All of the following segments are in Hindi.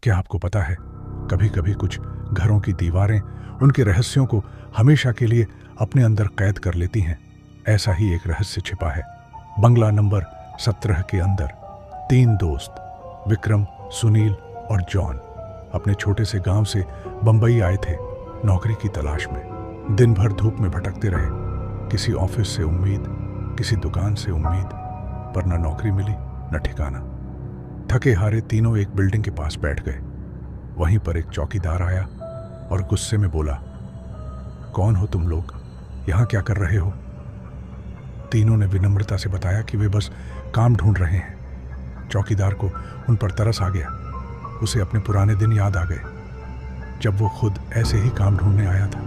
क्या आपको पता है, कभी कभी कुछ घरों की दीवारें उनके रहस्यों को हमेशा के लिए अपने अंदर कैद कर लेती हैं। ऐसा ही एक रहस्य छिपा है बंगला नंबर 17 के अंदर। 3 दोस्त विक्रम, सुनील और जॉन अपने छोटे से गांव से बंबई आए थे नौकरी की तलाश में। दिन भर धूप में भटकते रहे, किसी ऑफिस से उम्मीद, किसी दुकान से उम्मीद, पर न नौकरी मिली न ठिकाना। थके हारे तीनों एक बिल्डिंग के पास बैठ गए। वहीं पर एक चौकीदार आया और गुस्से में बोला, कौन हो तुम लोग, यहां क्या कर रहे हो? तीनों ने विनम्रता से बताया कि वे बस काम ढूंढ रहे हैं। चौकीदार को उन पर तरस आ गया। उसे अपने पुराने दिन याद आ गए, जब वो खुद ऐसे ही काम ढूंढने आया था।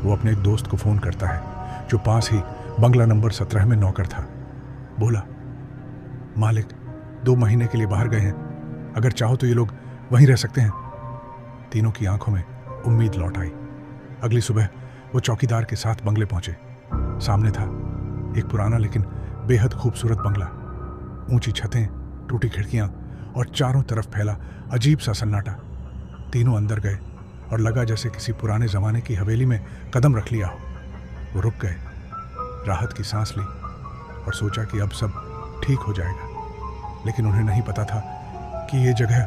वो अपने एक दोस्त को फोन करता है जो पास ही बंगला नंबर 17 में नौकर था। बोला, मालिक 2 महीने के लिए बाहर गए हैं, अगर चाहो तो ये लोग वहीं रह सकते हैं। तीनों की आंखों में उम्मीद लौट आई। अगली सुबह वो चौकीदार के साथ बंगले पहुंचे। सामने था एक पुराना लेकिन बेहद खूबसूरत बंगला। ऊंची छतें, टूटी खिड़कियां और चारों तरफ फैला अजीब सा सन्नाटा। तीनों अंदर गए और लगा जैसे किसी पुराने जमाने की हवेली में कदम रख लिया हो। वो रुक गए, राहत की सांस ली और सोचा कि अब सब ठीक हो जाएगा। लेकिन उन्हें नहीं पता था कि ये जगह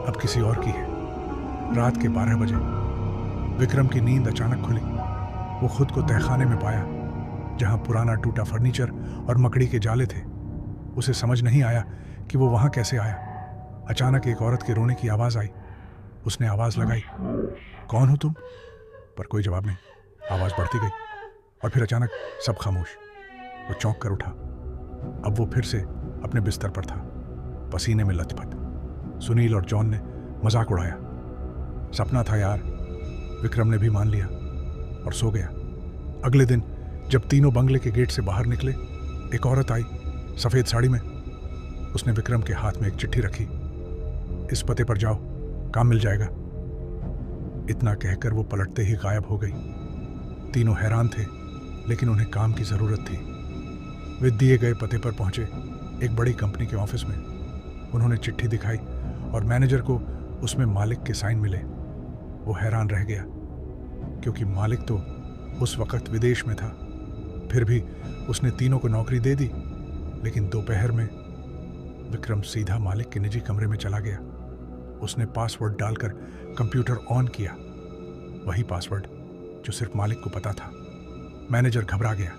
अब किसी और की है। रात के 12 बजे विक्रम की नींद अचानक खुली। वो खुद को तहखाने में पाया, जहां पुराना टूटा फर्नीचर और मकड़ी के जाले थे। उसे समझ नहीं आया कि वो वहां कैसे आया। अचानक एक औरत के रोने की आवाज आई। उसने आवाज लगाई, कौन हो तुम? पर कोई जवाब नहीं। आवाज बढ़ती गई और फिर अचानक सब खामोश। वो चौंक कर उठा। अब वो फिर से अपने बिस्तर पर था, पसीने में लथपथ। सुनील और जॉन ने मजाक उड़ाया, सपना था यार। विक्रम ने भी मान लिया और सो गया। अगले दिन जब तीनों बंगले के गेट से बाहर निकले, एक औरत आई सफेद साड़ी में। उसने विक्रम के हाथ में एक चिट्ठी रखी, इस पते पर जाओ, काम मिल जाएगा। इतना कहकर वो पलटते ही गायब हो गई। तीनों हैरान थे, लेकिन उन्हें काम की जरूरत थी। वे दिए गए पते पर पहुंचे, एक बड़ी कंपनी के ऑफिस में। उन्होंने चिट्ठी दिखाई और मैनेजर को उसमें मालिक के साइन मिले। वो हैरान रह गया, क्योंकि मालिक तो उस वक्त विदेश में था। फिर भी उसने तीनों को नौकरी दे दी। लेकिन दोपहर में विक्रम सीधा मालिक के निजी कमरे में चला गया। उसने पासवर्ड डालकर कंप्यूटर ऑन किया, वही पासवर्ड जो सिर्फ मालिक को पता था। मैनेजर घबरा गया।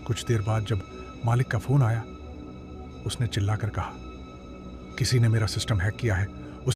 कुछ देर बाद जब मालिक का फोन आया, उसने चिल्लाकर कहा, किसी ने मेरा सिस्टम हैक किया है